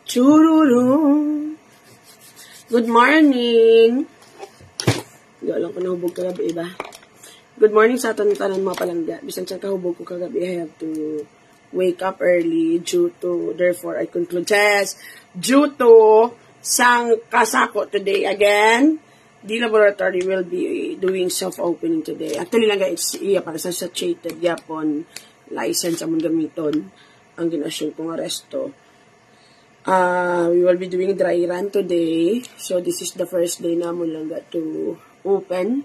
Chururong. Good morning. Alam ko nahubog kagabi, iba. Good morning sa aton tanan mga palangga. Bisan sa kahubog ko kagabi, I have to wake up early therefore I conclude test due to sang kasako today again. The laboratory will be doing self-opening today. Actually lang guys, iya para sa saturated yapon license among gamiton ang ginasyon kong aresto. We will be doing dry run today. So this is the first day na mo lang to open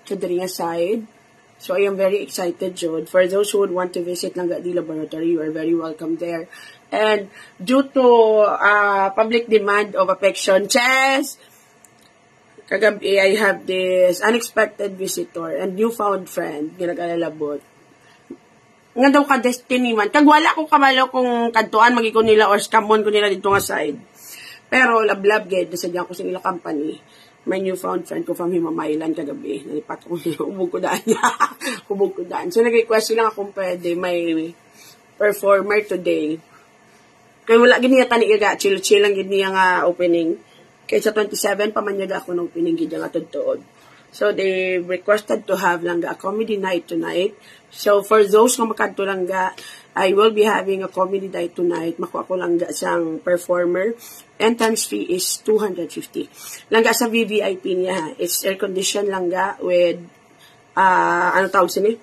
to the ring side. So I am very excited, Jod. For those who would want to visit lang the laboratory, you are very welcome there. And due to public demand of affection, chess, kagabi I have this unexpected visitor and newfound friend, ginagalalabot. Nga daw ka destiny man. Kag wala ko kamalo kung kadtuan magikon nila or scamon ko nila dito nga side. Pero lablab ged nasadya ko sa ila company. My newfound friend ko from Himamaylan kagabi. Nalipat ko niya. Ubog ko daan niya. Ubog ko daan. So nag-request sila nga kung pwede may performer today. Kaya wala gid niya tani ga chill lang gid niya nga opening. Kaya sa 27 pa man niya ako ng opening gid nga tudtod. So, they requested to have lang a comedy night tonight. So, for those nga makadto lang I will be having a comedy night tonight. Makuha ko lang sang performer. Entrance fee is 250. Langga sa VVIP niya. It's air condition langga with, ano tawag sini?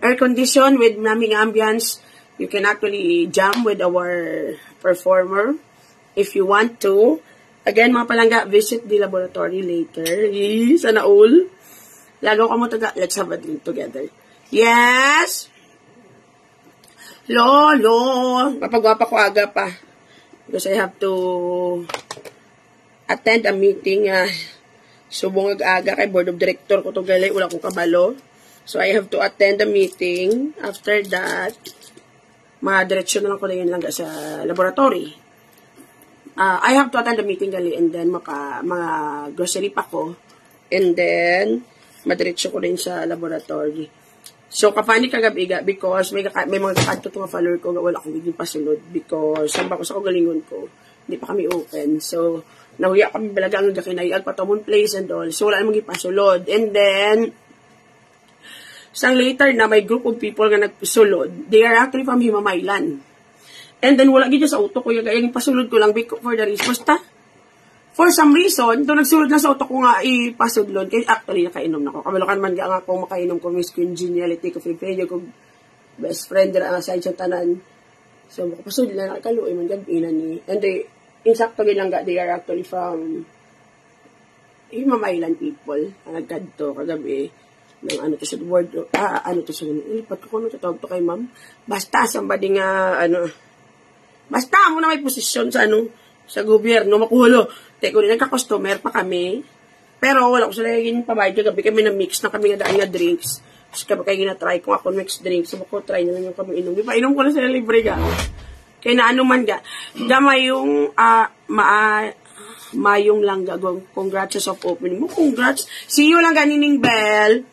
Air condition with naming ambience. You can actually jam with our performer if you want to. Again, mga palangga, visit the laboratory later. Sana all. Lagaw ka mo taga. Let's have a drink together. Yes! Lolo! Mapagwapa ko aga pa. Because I have to attend a meeting. Subong aga kay board of director ko to gali. Wala ko kabalo. So, I have to attend a meeting. After that, ma-direction na lang ko na yun lang sa laboratory. I have to attend the meeting gali and then mga grocery pa ko and then madiretso ko rin sa laboratory. So kapani kagabi because may mga kakadto nga follower ko wala akong giging pasulod because samba ko sa kagalingon ko hindi pa kami open. So nahuya kami balaga ang gakinayag patomon place and all. So wala namang gipasulod and then sang later na may group of people nga nagpasulod. They are actually from Himamaylan. And then, wala gito sa auto ko. Yung pasulod ko lang for the reason. Basta, for some reason, doon nagsulod lang sa auto ko nga ipasudlod. Kaya actually, nakainom na ako. Kamalokan man nga ako makainom ko Miss Congeniality ko. Friend ko, best friend na sa isang tanan. So, makapasudlod na nakaluoy man gabinan ni. And they, insakto lang they are actually from Himamaylan people. Ang nagkadto kagabi. Ng ano to sa word, ano to sa ilipat ko kung ano tatawag to kay ma'am. Basta, somebody nga, basta mo na may posisyon sa sa gobyerno, makuhulo. Teko rin, nagka-customer pa kami. Pero wala ko sila yung pabayad. Gabi kami na-mix na kami nga daan nga drinks. Tapos kaya kayo na-try kung ako mix drinks. So, ako try na lang yung kami inom. Di ba, inom ko na sila libre ga. Kaya na ano man ga. Gama yung, mayong lang ga. Congrats of opening mo. Congrats. See you lang ganining bell.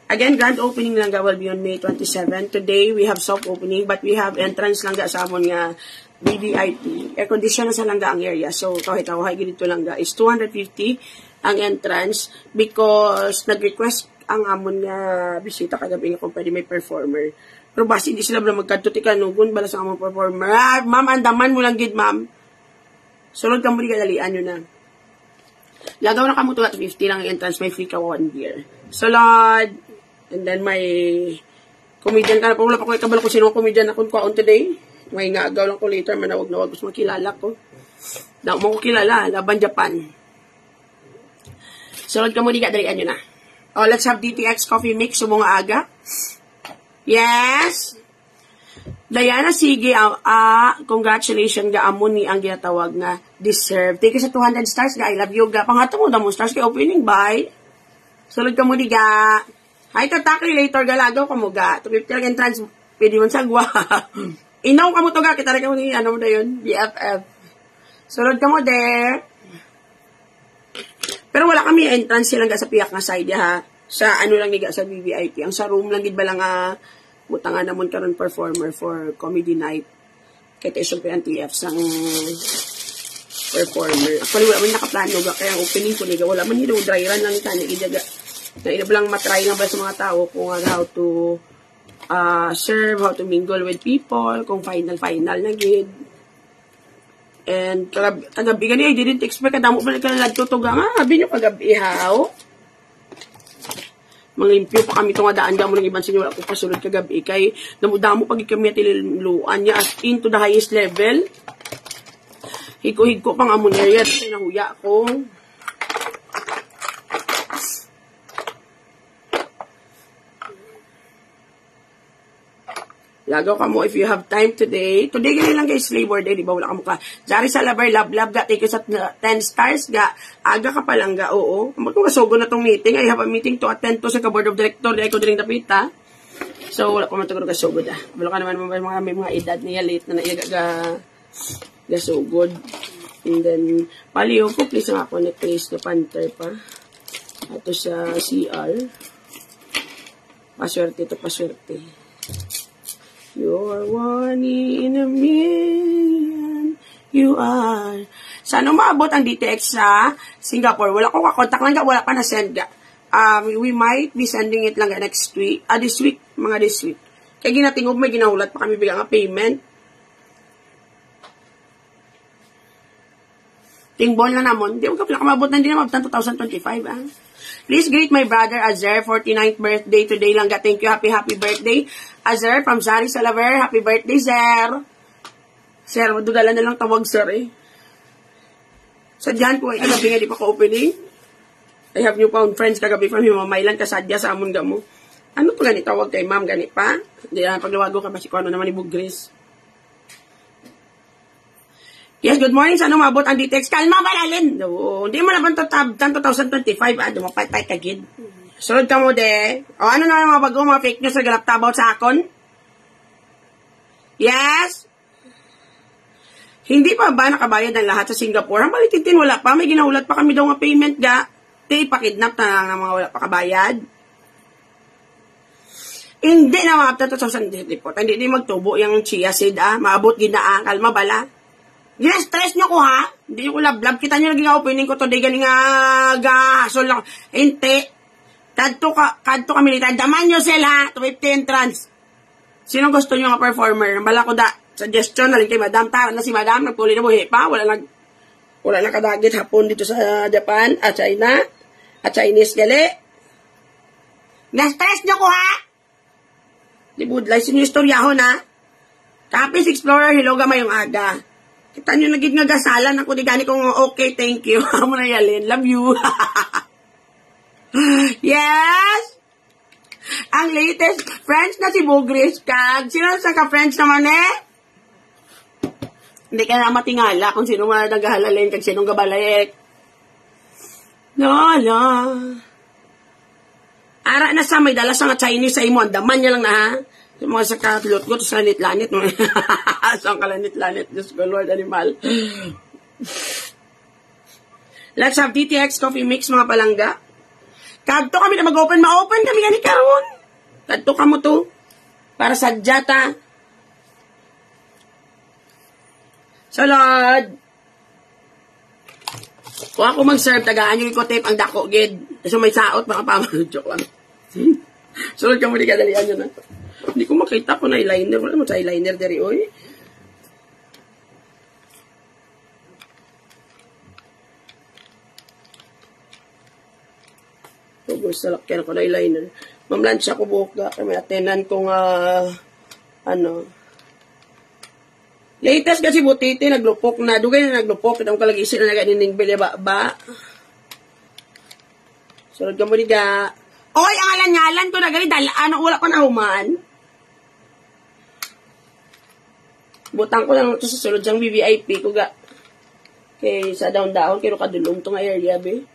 Again, grand opening lang ga will be on May 27. Today, we have soft opening. But we have entrance lang ga sa amon nga VVIP. Air condition na sa langga ang area. So, kahit ako, ganito langga is 250 ang entrance because nag-request ang amon nga bisita kagabi nga kung pwede may performer. Pero basi, hindi sila magkatuti ka nugun bala sa amon performer. Ma'am, andaman mo lang gid, ma'am. Sulod ka mo di kadalian yun na. Lagaw na ka mo 250 lang ang entrance. May free ka 1 beer. Sulod. And then may comedian ka na. Wala pa ko ikabalo kung sino ang comedian na kung kwaon today. May nga agaw lang ko later, manawag na wag gusto makilala ko. Na mo ko kilala, Laban Japan. Sulod ka mo di ka, dalian nyo na. Oh, let's have DTX coffee mix, sumong aga. Yes! Diana, sige, congratulations ga amo ni ang ginatawag na deserve. Take sa 200 stars ga, I love you ga. Pangato mo, damo stars kay opening, bye. Sulod ka mo di ga. Ay, tatakli later ga, lagaw ka mo ga. 250 lang entrance, pwede mo sagwa. Inaw ka mo to ga, kita rin ka mo ni, ano mo na yun, BFF. Sulod ka mo there. Pero wala kami entrance silang ga sa piyak nga side ha. Sa ano lang niga sa VVIP. Ang sa room lang gid ba lang butangan namon karon performer for comedy night. Kaya tayo siyempre ang TF sang performer. Actually, wala man nakaplano ga. Kaya ang opening ko niga. Wala man nilo. Dry run lang ita. Na ina lang matry lang ba sa mga tao kung how to serve, how to mingle with people, kung final na gid. And kagabi gani, I didn't expect kadamo pa nagkalalad to ga nga. Sabi nyo kagabi, how? Manglimpyo pa kami itong adaan damo ng ibang sinyo. Wala ko pasulod kagabi. Kay namudamo pag kami tililuan niya as in to the highest level. Hiko-hiko pang amonerya. Kasi nahuya ko. Lagaw ka mo if you have time today. Today ganyan lang guys, Labor Day, di ba? Wala ka mukha. Jari sa Labar, love ga. Take you sa 10 stars ga. Aga ka pa lang ga, oo. Kung kasugo na tong meeting, I have a meeting to attend to sa board of director. Di ko din napita. So, wala ko man ito kasugod ah. Wala ka naman may mga edad niya late na naiyaga ga sugod. And then, paliw ko, please nga ako na-place na panther pa. Ato sa CR. Paswerte to paswerte. You're one in a million. You are. Sana maabot ang DTX sa Singapore. Wala ko kakontak lang. Wala pa na-send. We might be sending it lang next week. This week. Mga this week. Kaya ginatingog may ginahulat pa kami bigyan nga payment. Tingbol na namon. Di ko maabot na din naman. 2025 Please greet my brother Azer, 49th birthday today lang. Thank you. Happy birthday. Azer from Zari Salaver. Happy birthday, Zer. Sir, madudalan na lang tawag, sir eh. Sadyahan ko ay kagabi nga di pa ka-opening. I have newfound friends kagabi from Himamaylan kasadya sa amon ga mo. Ano to gani tawag kay ma'am gani pa? Hindi na paglawago ka ba si Kuano naman ni Bugris. Yes, good morning. Saan umabot ang DTX? Kalma, balalin. No, hindi mo naman 2025. Dumapay kagid. Sunod ka mo, de. O, ano na mga bago, mga fake news na galap tabaw sa akon? Yes? Hindi pa ba nakabayad ang lahat sa Singapore? Ang balititin, wala pa. May ginahulat pa kami daw nga payment ga. Di, pakidnap na lang ng mga wala pa kabayad. Hindi na mga 2020 report. Hindi magtubo yung chia seed, maabot gina, kalma bala. Gina-stress nyo ko, ha? Hindi nyo ko lab-lab. Kita nyo naging opening ko today. Galing gasol lang. Hindi. Kadto kami nita. Daman nyo sila. 250 entrance. Sino gusto nyo nga performer? Bala ko da. Suggestion na rin kay Madam. Tara na si Madam. Nagpuli na buhi pa. Wala na kadagit hapon dito sa Japan. At China. At Chinese gali. Na-stress nyo ko, ha? Di budlay. Sino yung storyahon, ha? Kapis Explorer. Hiloga mayong aga. Kita nyo naging nagasalan ako di gani kong okay, thank you. Amo na yalin. Love you. Yes! Ang latest, friends na si Bugris kag. Sino sa ka-friends naman eh? Hindi ka na matingala kung sino man naghahalalin kag sinong gabalayek. No. Ara na sa may dala sa nga Chinese sa imo. Andaman niya lang na ha. Yung mga sakatlot ko, sa lanit-lanit. Saan ka lanit-lanit? Diyos ko, Lord, animal. Let's have DTX coffee mix, mga palangga. Kadto kami na mag-open. Ma-open kami gani karon. Kadto ka mo to. Para sa jata. Salad. Kung ako mag-serve, tagaan yung tape ang dako, gid. So may saot, baka pamalo. Joke lang. Sulod ka mo, di kadalian yun, ha? Hindi ko makita kung eyeliner. Wala mo sa eyeliner dari, oy. Gusto lakyan ko na eyeliner. Mamlansya ko buhok ga. May atenan kong, latest kasi butiti, naglupok na. Dugay na naglupok. Itong kalagisin na nagadining ba? Sunod ka mo di ga. Oy, ang alan-alan ko na gani. Wala pa na humaan. Butang ko lang ito sa sulod siyang VVIP ko ga. Kay sa down-down, kaya kadulong itong area, be.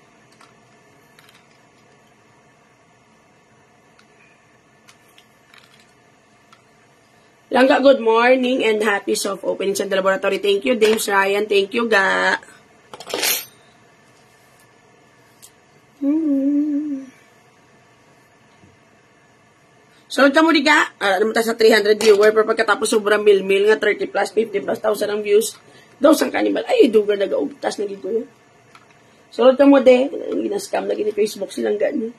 Langga, good morning and happy soft opening sa laboratory. Thank you, James Ryan. Thank you, ga. So, kamo di ka, naman tayo sa 300 viewer, pero pagkatapos sobrang mil-mil nga, 30 plus, 50 plus, 1,000 ang views. Daw sang kanibal, ay, duga nag-augtas, naging ko yun. So, kamo de, ginascam, lagi ni Facebook silang ganyan.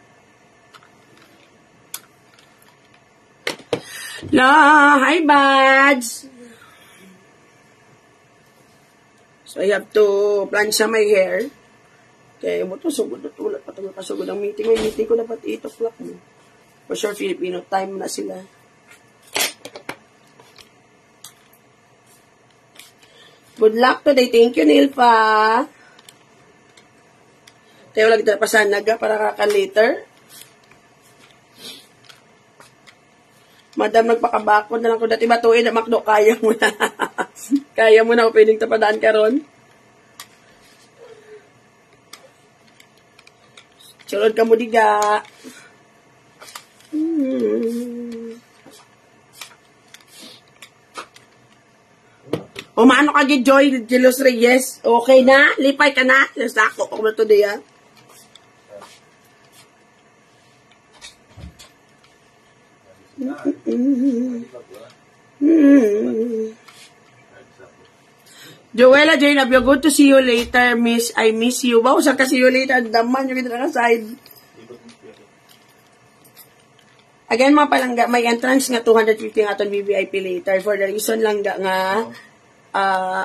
Hi, buds! So, I have to plancha my hair. Okay, mo to, sugod na tulad pa ito kasugod ang meeting. May meeting ko dapat 8 o'clock mo. For sure, Filipino time na sila. Good luck today. Thank you, Nilpa. Tayo lagi tayo pasanaga para kakan later. Madam, nagpakabakod na lang ko dati batuin na makdo. Kaya mo na. Kaya mo na. Pwedeng tapadaan ka ron. Sulod ka mo diga. Umano ka di Joy Jelos Reyes. Okay na? Lipay ka na? Nasako ako na today ah. Joella Jane Abyo, good to see you later, miss. I miss you. Wow, saan ka see you later? Daman yung kita naka-side. Again, mga palangga, may entrance nga 250 nga itong VVIP later. For the reason lang nga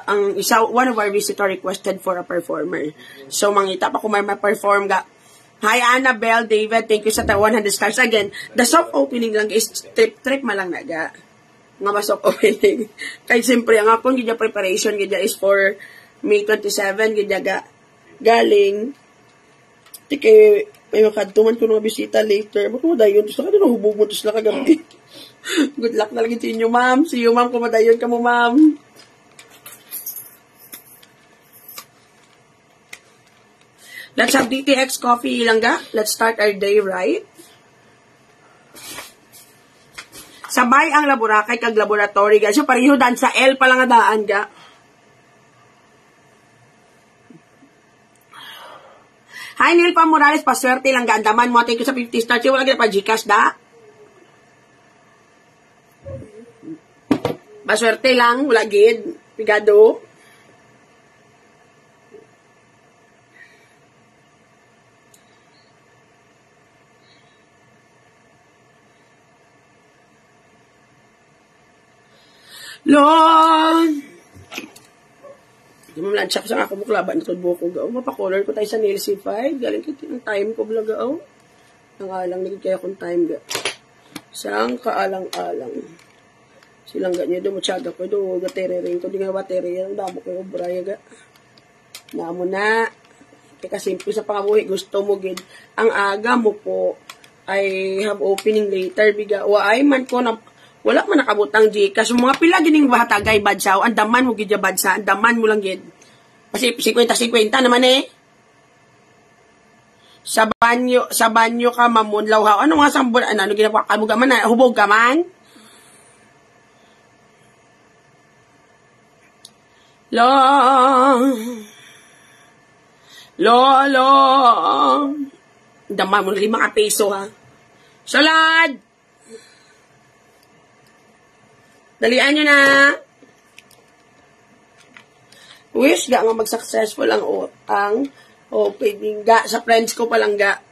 ang isa, one of our visitor requested for a performer. So, mangita pa kung may ma-perform ga. Hi, Annabelle, David, thank you sa 100 stars. Again, the soft opening lang is trip malang naga. Nga ma-soft opening. Kaya siyempre, ang akong gidya preparation gidya is for May 27, gidya galing. Tike, may makadtuman ko mga bisita later. Ba't mo dayon? Gusto ka doon, hubog mo tos na kagabi. Good luck na lagi sa inyo, ma'am. See you, ma'am, kung madayon ka mo, ma'am. Let's have DTX coffee lang ga. Let's start our day right. Sabay ang laborakay kag laboratory ga. So pareho dan sa L pa lang daan ga. Hi Nilpa Morales, paswerte lang ga. Andaman mo. Thank you sa 50 stars. Wala gina pa Gcash da. Paswerte lang. Wala gid. Pigado. Lord! Hindi mo lansya ko sa ako buklaban na tudbo ko gao. Mapakolor ko tayo sa nail C5. Galing ko yung time ko bala gao. Ang alang naging kaya kong time ga. Sang kaalang-alang. Silang ganyan doon. Matyaga ko doon. Gatere rin ko. Di nga bateri yan. Ang damo ko yung braya ga. Namo na. Kaya simple sa pangabuhi. Gusto mo gid. Ang aga mo po ay have opening later. Biga. Waay man ko na wala man nakabutang Gcash. Mga pila gining bahatagay badsaw. Andaman mo gidya badsa. Andaman mo lang gid. Kasi 50-50 naman eh. Sa banyo ka mamunlaw ha. Ano nga sambon? Ano ginagawa ka mo gaman? Hubog ka man? Lolo. Andaman mo 5 peso ha. Salad! Dalian nyo na. Wish ga nga mag-successful ang opening ga. Sa friends ko palang ga.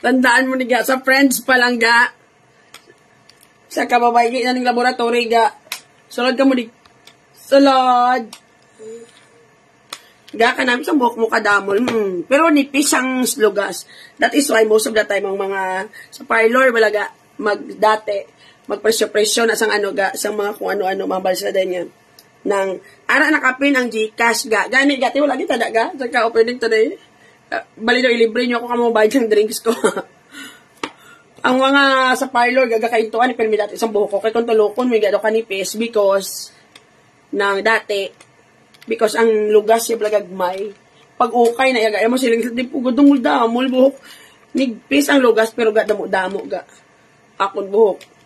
Tandaan mo ni ga. Sa friends palang ga. Sa kababay na ng laboratory ga. Sulod ka mo di. Sulod. Ga ka namin sa buhok mo kadamol. Pero nipis ang slugas. That is why most of the time ang mga sa parlor wala ga dati magpresyo-presyo na sang ano ga, sang mga kung ano-ano, mga balsa din niya. Nang, ara nakapin ang Gcash ga. Gani, gati, wala kita da ga. Saka opening today. Bali daw, ilibre niyo ako kamo bayad ng drinks ko. Ang mga sa parlor, gagakaintuan, pero may dati isang buhok ko. Kaya kung tulokon, may gado kanipis because nang dati, because ang lugas siya blagagmay. Pag ukay na, yaga, mo silang di po, gudong damol buhok. Nigpis ang lugas, pero damo-damo ga. Akon buhok.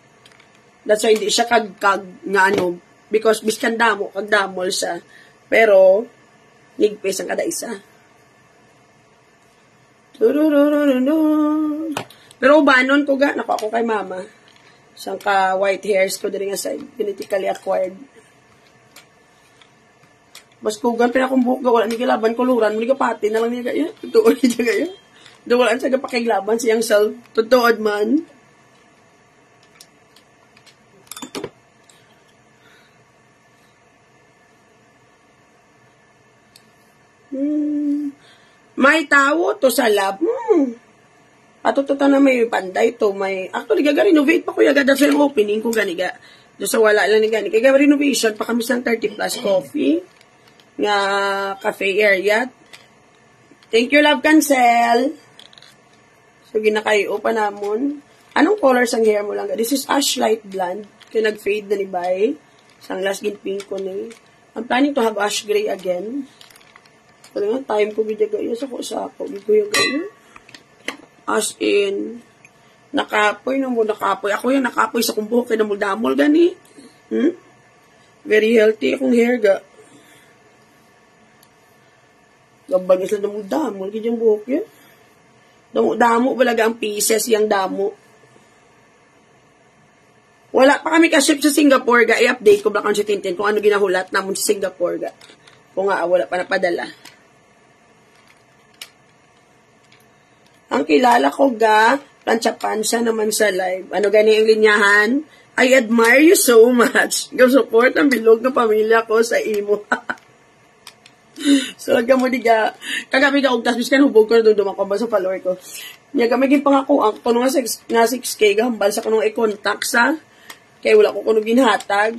That's why hindi siya kagkag nga ano, because biskan damo, kagdamol siya. Pero, nigpis ang kada isa. Pero ubanon ko ga, naku ako kay mama. Siyang ka white hairs ko din nga side, genetically acquired. Bas kugan, pinakong buhok ga, wala ni kilaban, kuluran, muli ka pati na lang niya gaya. Tutuod niya gaya. Dawalaan siya kapakiglaban siyang self. Tutuod man. May tao to sa lab. Atututa na may panday to. Actually, gaga-renovate pa ko yaga sa yung opening ko ganiga. Doon sa wala lang ni gani. Kaya renovation pa kami sa 30 plus coffee. Nga cafe area. Thank you, Love Cancel. So, ginakayo pa namon. Anong colors ang hair mo lang? This is ash light blonde. Kaya nag-fade na ni Bay. Sang last gin pink ko ni. I'm planning to have ash gray again. Pero nga, time ko bidagayo sa kusako. Biguyo gayo. As in, nakapoy na mo, nakapoy. Ako yung nakapoy sa kumbuhok kaya namul-damol gani. Very healthy akong hair ga. Gabagis na namul-damol. Kaya yung buhok yun. Damo balaga ang pieces yung damo. Wala pa kami ka-ship sa Singapore ga. I-update ko ba kung si Tintin kung ano ginahulat namon sa Singapore ga. Kung nga, wala pa napadala. Ang kilala ko ga, plancha-pansa naman sa live. Ano gani ang linyahan? I admire you so much. Support ang bilog ng pamilya ko sa imo. So, mo diga, kagami ka ugtas, biskan hubog ko na doon dumakamba sa follower ko. Niya kami ginpangako, ang kuno nga 6K, gahambal sa kunong i-contact sa, kaya wala ko kuno ginhatag.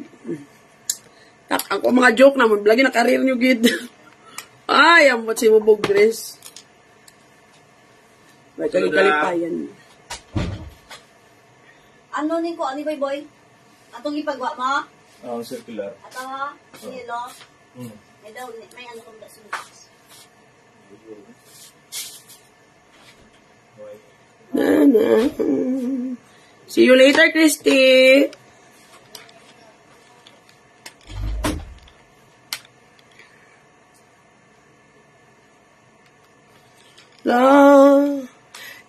Ang ko mga joke naman, lagi na karir nyo gid. Ay, amot si Mubog Dress. May kalipayan. Ano ni ko, ani boy? Atong ipagwa mo? Oo, circular. Ato ha? Sinilo? May daw, may ano kong dasunod. See you later, Christy.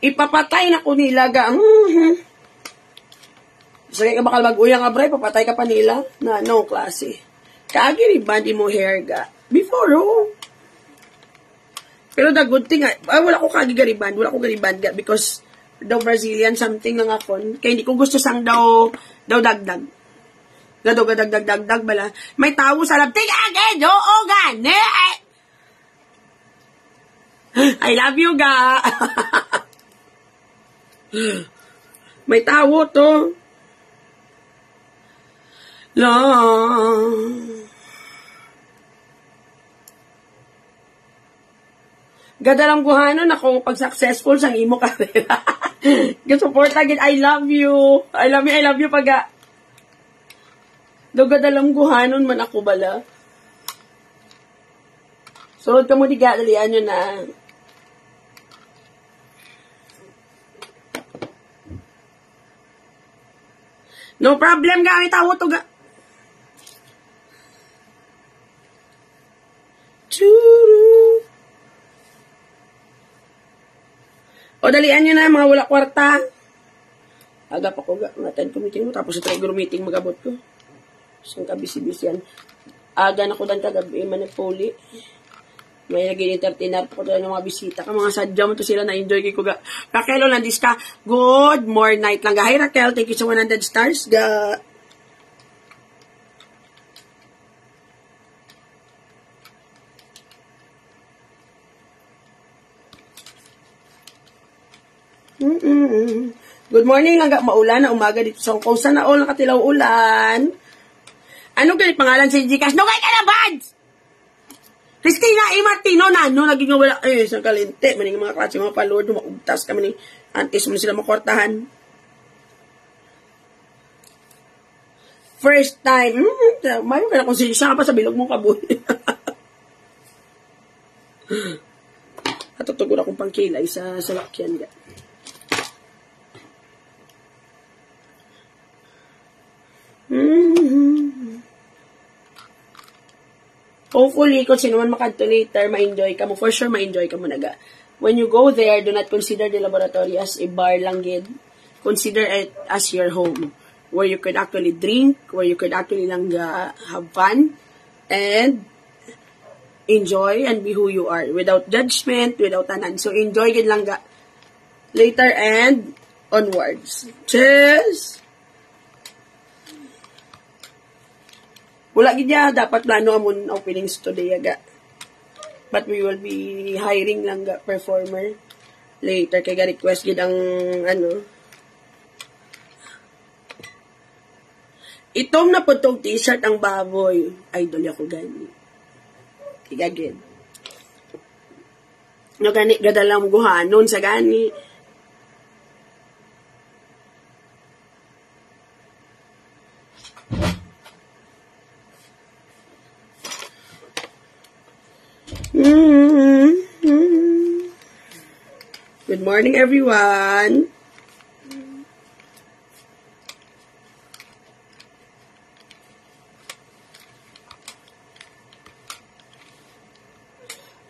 Ipapatay na ko nila ga. Sige ka bakal mag-uyang abray, papatay ka pa nila. Na, no, klase. Kaagi riband mo hair ga. Before, oh. Pero the good thing, wala ko kagi gariband. Wala ko gariband ga because daw Brazilian something nga akon. Kaya hindi ko gusto sang daw dagdag. Gado dagdag bala. May tawo sa lab. Tigagin! Oo, gani! I love you, ga. May tawo to. Gadalang guhanon akong pag-successful sang imo karera. Support agad. I love you. I love you paga. Gadalang guhanon man ako bala. So, kamo di dalian nyo na. No problem ga. May tawo to ga. Churu. O, dalian nyo na, mga wala kwarta. Aga pa ko ga, attend ko meeting mo, tapos ito yung meeting magabot ko. Saan ka busy-busy yan. Aga na ko dan kagabi, manipuli. May nag-entertainer po ko doon ng mga bisita ka. Mga sadya mo to sila na-enjoy ko ga. Raquel, nandis ka. Good more night lang ga. Hi Raquel, thank you sa 100 stars ga. Good morning lang ga, maulan na umaga dito sa Hong Kong. Sana all nakatilaw ulan. Anong ganit pangalan sa Gcash? No, kay Kalabads! Christina E. Martino na, no, naging wala, sa kalinte, maning mga klase, mga palord, maugtas kami ni antes mo sila makortahan. First time, mayo ka na kung siya pa sa bilog mong kabuhi. Natutugon akong pangkilay sa lakyan ga. Hopefully, kung sino man makadto later, ma-enjoy ka mo. For sure, ma-enjoy ka mo naga. When you go there, do not consider the laboratory as a bar lang gid. Consider it as your home, where you could actually drink, where you could actually lang have fun, and enjoy and be who you are, without judgment, without tanan. So, enjoy gid lang later and onwards. Cheers! Wala gid ya, dapat plano amon openings today, aga. But we will be hiring lang performer later. Kaya request gid ang Itom na po tong t-shirt ang baboy. Idol ako gani. Kaya gid. No gani gadalang guhanon sa gani. Good morning, everyone.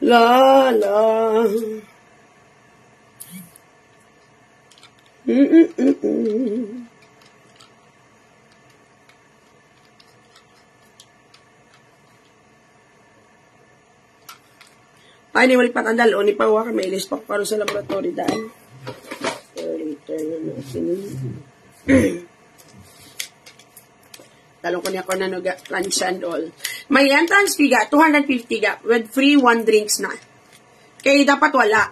La la. Ay, ni balik patandal. O, ni pawa ka. May ilis pa ko sa laboratory dahil. So, later na natin. Talong ko niya ko na lunch and all. May entrance fee ga, 250 ga, with free 1 drinks na. Kaya dapat wala.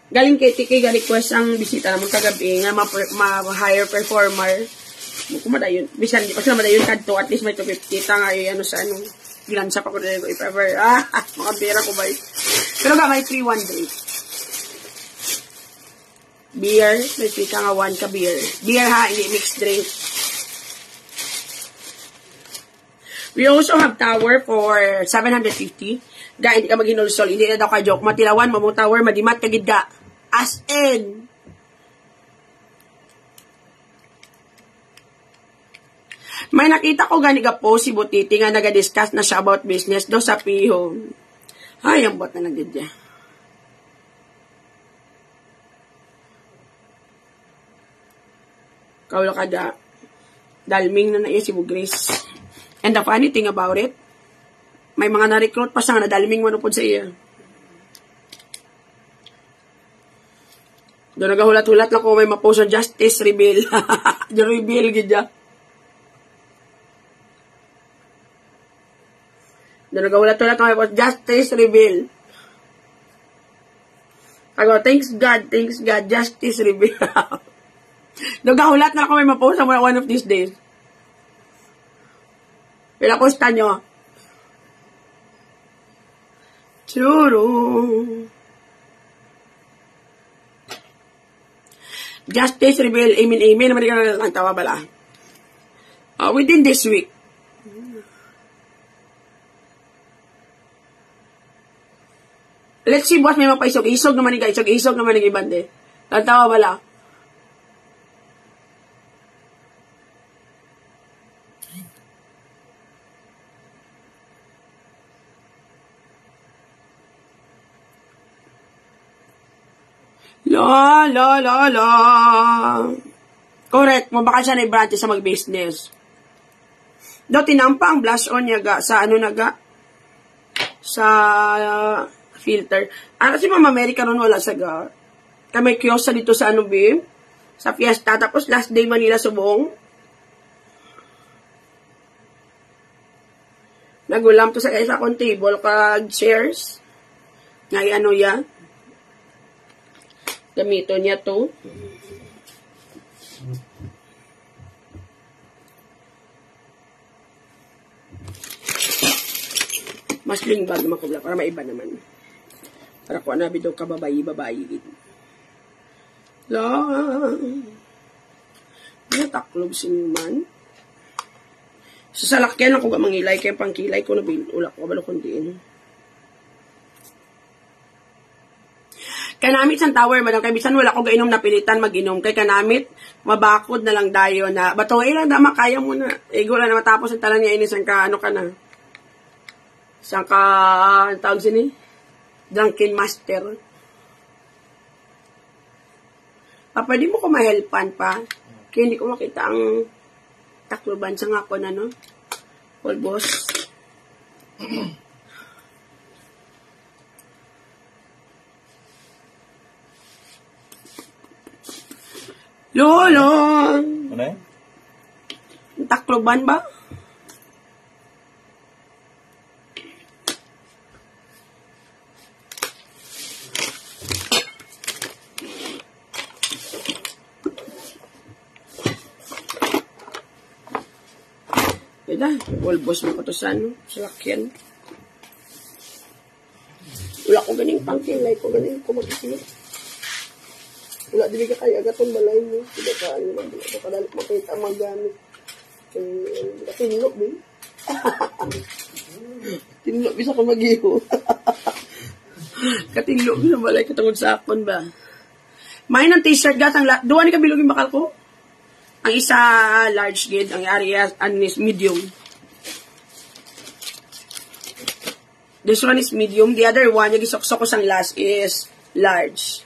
Galing kay TK ga request ang bisita naman kagabi nga ma-hire performer. Kumadayon. Bisan, di pa sila madayon kadto, at least may 250. Tanga ano sa ano. Gilansa pa ko na if ever. Makabira ko ba yun. Pero ga, may free 1 drink. Beer. May free ka nga 1 ka beer. Beer ha, hindi mixed drink. We also have tower for 750. Ga, hindi ka maghinulsol. Hindi na daw ka joke. Matilawan, mamong tower, madimat kagid ga. As in. May nakita ko gani ka po si Butiti nga naga-discuss na siya about business do sa Piho. Ay, ang bot na nagdid niya. Kaulo ka da. Dalming na iya si Bugris. And the funny thing about it, may mga na-recruit pa siya na dalming manupod sa iya. Doon nagahulat-hulat lang ko may mapost sa Justice Reveal. Reveal gidya. Doon nagahulat-hulat lang may post Justice Reveal. Ako, thanks God, Justice Reveal. Doon nagahulat na lang ko may mapost sa one of these days. Pinaposta nyo. Churu. Justice Reveal. Amen, amen. Naman ka na lang tawa bala. Within this week. Let's see, boss, may mapaisog-isog naman yung isog naman yung ibande. Tantawa bala. La. Correct. Mabakal siya na i-branch sa mag-business. Daw tinampa ang blush on niya ga, sa ano na ga? Sa filter. Kasi Mama America ron wala sa ga. Kami kiosa dito sa ano bim? Sa fiesta. Tapos last day Manila subong. Nagulam to sa kaya sa akong table kag chairs. Ngay ano yan? Gamito niya to. Masling bag makubla para maiba naman. Para ko na bido ka babayi. La. Nataklob sinuman. Sa salakyan ako ga mangilay kay pangkilay ko na ulak ko balo kundiin. Kanamit sa tower, madam, kay bisan wala ko gainom na pilitan mag-inom. Kay kanamit, mabakod na lang dayo na, bato, lang dama, kaya mo na. Ego lang na matapos ang talan niya ini, saan ka, ano ka na? Saan ka, tawag sini? Drunken Master. Pwede mo ko mahelpan pa. Kaya hindi ko makita ang takloban sa nga ko na, no? Pulbos. Lolo! Ano yan? Takloban ba? Yun pulbos mo ko to sa ano, sa lakyan. Wala ko ganing pangkilay ko, ganing ko mag-isip. Wala, di ka kaya agatong balay mo. Hindi ka, ano lang, hindi ka dalit makita ang magamit. Tinlok, ba? Tinlok, bisa ko mag-iho. Katinlok, bisa balay ka tungod sa akon ba? May ng t-shirt gatang, duwa ni kabilog yung bakal ko. Ang isa, large gid, ang area, is medium. This one is medium. The other one, yung isok-sok ko sang last is large.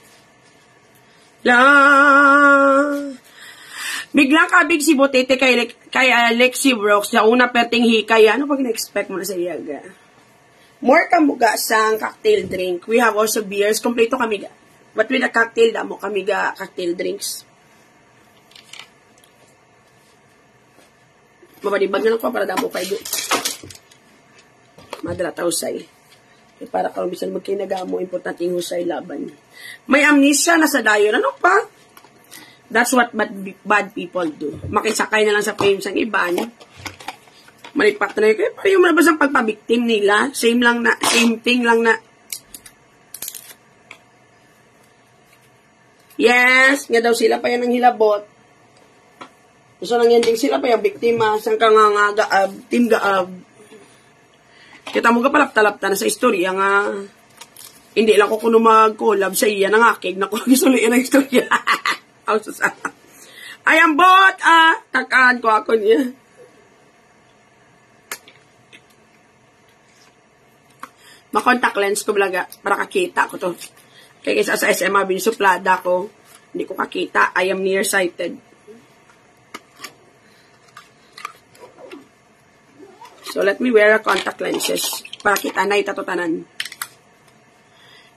Biglang kabig si Botete kay Alexi Brooks sa una perting hikay. Ano pag na-expect mo na sa iyaga? More kamuga sang cocktail drink. We have also beers. Kompleto kami ga. But with a cocktail, damo kami ga cocktail drinks. Mabadibag na lang ko para damo kayo. Madala tausay. E para kung bisan magkinagamo, importante yung husay laban. May amnesia na sa dayon. Ano pa? That's what bad people do. Makisakay na lang sa fame sang iba. Malipak na yun. Kaya parang yung malabas ang pagpabiktim nila. Same thing lang na. Yes, nga daw sila pa yan ang hilabot. Gusto nang yan din sila pa yung biktima. Sang ka nga gaab, team gaab. Kita mo ka palapta-lapta na sa istorya nga. Hindi lang ko kuno mag-collab sa iya ng akig na kung isuloy ang istorya. Ay, ang bot! Takaan ko ako niya. Ma-contact lens ko blaga para kakita ko to. Kaya isa sa SMA binsuplada ko. Hindi ko kakita. I am nearsighted. So, let me wear a contact lenses para kita na itatotanan.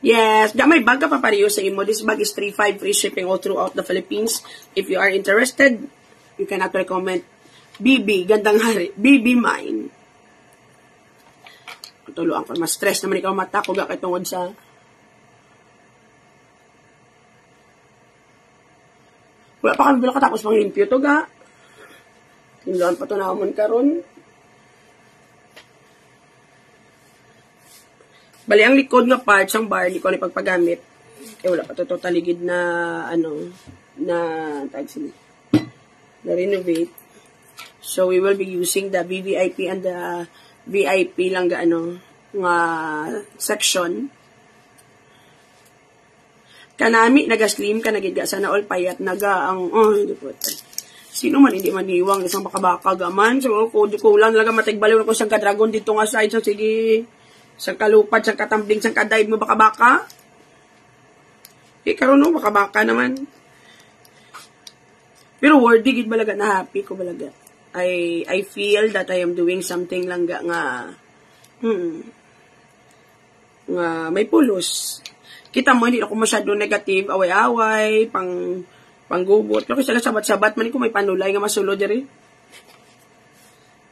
Yes, may bag ka pa pariyo sa imo. This bag is 3.5 free shipping all throughout the Philippines. If you are interested, you can actually comment. BB, gandang hari. BB mine. Tuluan ko. Mas stress naman ikaw mata ko gakit tungod sa... Wala pa kami bila katapos pang limpyo to ga. Tinluan pa to naman karon. Bali, ang likod nga part, ang bar, hindi ko na pagpagamit. Eh, wala pa to totaligid na, renovate. So, we will be using the VVIP and the VIP lang nga section. Kanami, naga-slim ka, nagiga sana all payat, hindi po. Sino man, hindi maniwang, isang makabaka gaman. So, ko lang talaga matigbaliw na ko siyang ka-dragon dito nga side. So, sige, sang kalupad, sang katambling, sang kadive mo baka-baka. Karon no, baka-baka naman. Pero worthy, gid balaga na happy ko balaga. I feel that I am doing something lang nga may pulos. Kita mo, hindi ako masyado negative, away-away, panggubot. Pero kasi sabat-sabat, man ko may panulay nga masulod diri.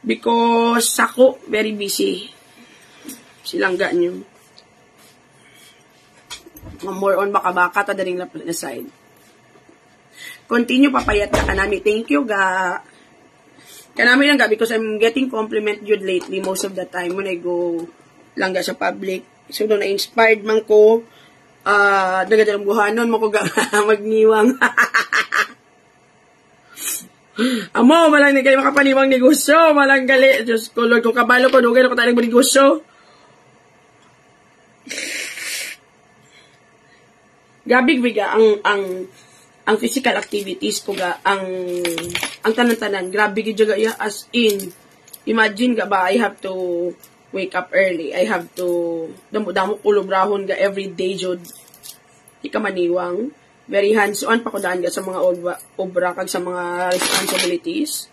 Because ako, very busy. Silangga nyo. More on baka-baka, tadaring na side. Continue, papayat na kanami. Thank you, ga. Kanami lang ga, because I'm getting compliment yun lately, most of the time, when I go lang ga sa public. So, doon na-inspired man ko, nagadalang buhanon mo ko ga, magniwang. Amo, malang kayo makapaniwang negosyo, malang gali. Diyos ko, Lord, kung kabalo ko, dugay na ko tayo negosyo. Gabig biga ang physical activities ko ga ang tanan-tanan grabe gid ya as in imagine ga ba I have to wake up early, I have to damo ko lubrahon ga every day jud ika maniwang Very hands-on pa ko daan sa mga obra kag sa mga responsibilities.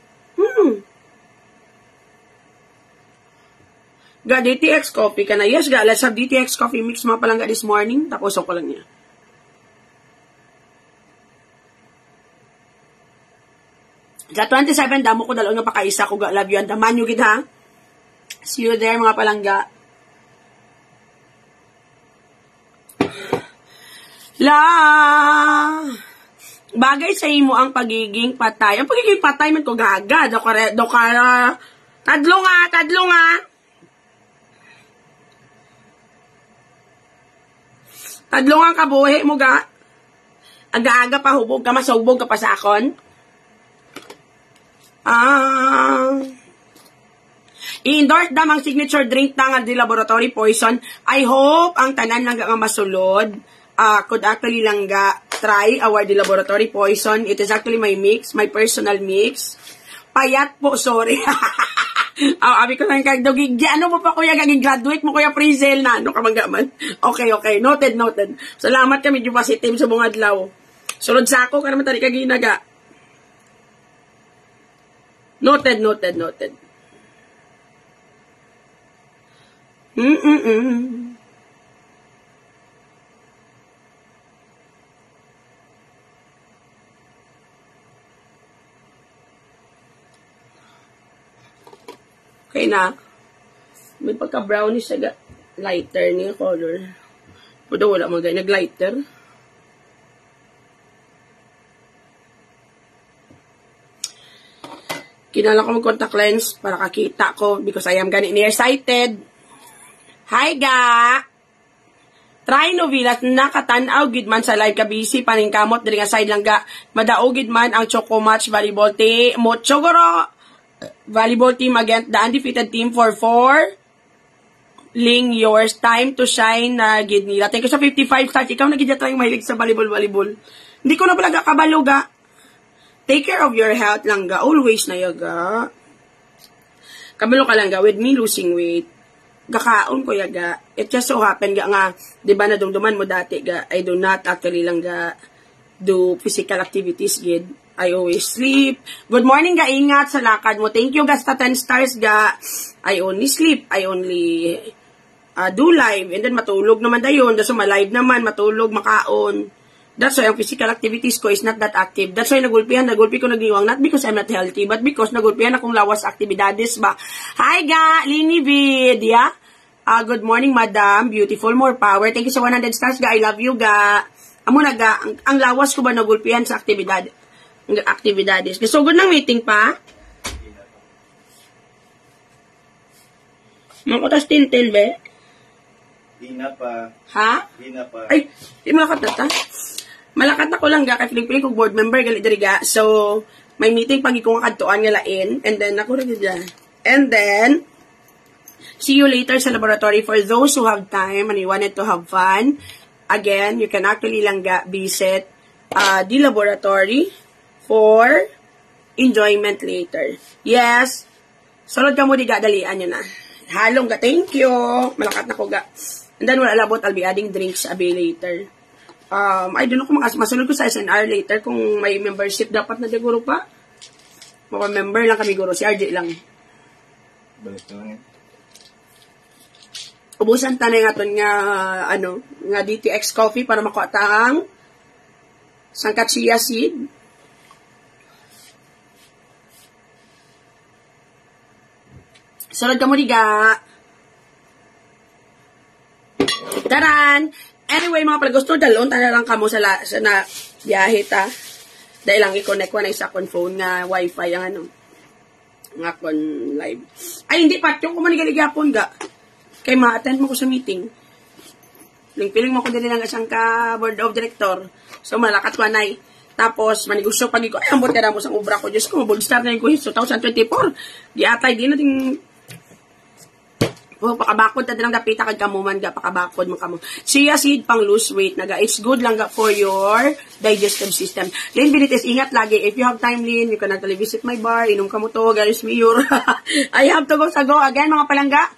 Ga, DTX coffee ka na. Yes, ga, let's have DTX coffee mix mga palangga this morning. Tapos ko lang niya. Sa 27, damo ko dalawang nga pakaisa ko ga. Love you and daman you gid ha. See you there mga palangga. Bagay sa imo ang pagiging patay. Ang pagiging patay man ko gaga. Tadlo nga. Tadlo nga kabuhi mo ga. Aga-aga pa hubog ka, masubog ka pa sa akon. I-endorse damang signature drink na nga di Laboratory Poison. I hope ang tanan lang nga masulod. Could actually lang ga try our di Laboratory Poison. It is actually my mix, my personal mix. Payat po, sorry. Abi ko lang kag dogi. Ano mo pa kuya gaging graduate mo kuya Frizel na ano ka man. Okay. Noted. Salamat kami di positive sa mga adlaw. Sulod sa ako ka naman tani kag ginaga. Noted. Okay na. May pagka-brownish sa lighter niya color. Pudo wala mga nag-lighter. Kinala ko mag-contact lens para kakita ko because I am gani nearsighted. Hi ga! Try novelas nakatanaw gid man sa live ka busy paningkamot diri nga side lang ga. Madao gid man ang Choco Match volleyball team. Mochogoro volleyball team against the undefeated team for 4. Ling yours time to shine na gid nila. Thank you sa 55 stars. Ikaw na gid tayong mahilig sa volleyball. Hindi ko na pala kabalo ga. Take care of your health lang ga. Always na yaga. Kabalo ka lang ga with me losing weight. Gakaon ko yaga. It just so happen ga nga, di ba nadumduman mo dati ga, I do not actually lang ga do physical activities gid. I always sleep. Good morning ga, ingat sa lakad mo. Thank you ga sa 10 stars ga. I only sleep. I only do live. And then matulog naman dayon. So ma-live naman, matulog, makaon. That's why ang physical activities ko is not that active. That's why nagulpi ko nagniwang. Not because I'm not healthy, but because nagulpihan akong lawas aktibidades ba. Hi ga, Lini Vid, yeah? Good morning, madam. Beautiful, more power. Thank you sa 100 stars ga. I love you ga. Amo na ga, ang lawas ko ba nagulpihan sa aktibidades. So, good ng meeting pa. Makutas tintin, be? Di na pa. Ha? Di na pa. Ay, di malakat na ta. Malakat na ko lang ga, kay piling kong board member, gali diri ga. So, may meeting pag ikong kadtuan nga lain, and then, ako rin dyan. And then, see you later sa laboratory. For those who have time and you wanted to have fun, again, you can actually lang ga visit the laboratory for enjoyment later. Yes. Sulod ka mo di ga, dalian nyo na. Halong ga, thank you. Malakat na ko ga. And then, wala labot, I'll be adding drinks abi later. I don't know kung masunod ko sa SNR later kung may membership dapat na siguro pa. Member lang kami guro. Si RJ lang. Balik na lang. Ubusan tanay nga ton nga, nga DTX coffee para makuha ang sangkat chia seed. Sunod ka mo diga. Taran! Anyway, mga palagusto, dalon, tana lang kamo sa na biyahe ta. Dahil lang i-connect ko na isa akong phone nga wifi ang nga akong live. Ay, hindi pa, yung kumanigaligapon ga. Kay ma-attend mo ko sa meeting. Piling mo ko din lang isang ka board of director. So, malakat ko anay. Tapos, manigusyo pag ko, ay, ambot ka na mo sa ubra ko. Diyos ko, bold start na yung kuhis. 2024. Giatay, di natin pakabakod ta lang dapita kag kamuman ga pakabakod mo kamo. Chia seed pang lose weight naga. It's good lang ga for your digestive system. Lin Binites, ingat lagi. If you have time, Lin, you can actually visit my bar. Inom ka mo to, galis mayor. I have to go sa go again mga palangga.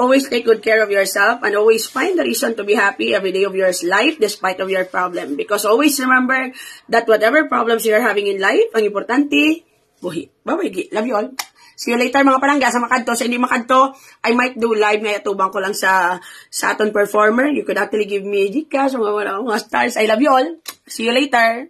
Always take good care of yourself and always find the reason to be happy every day of your life despite of your problem. Because always remember that whatever problems you're having in life, ang importante, buhi. Bye-bye. Love you all. See you later mga palangga sa makadto. Sa hindi makadto, I might do live na itubang ko lang sa aton performer. You could actually give me Gcash, mga stars. I love you all. See you later.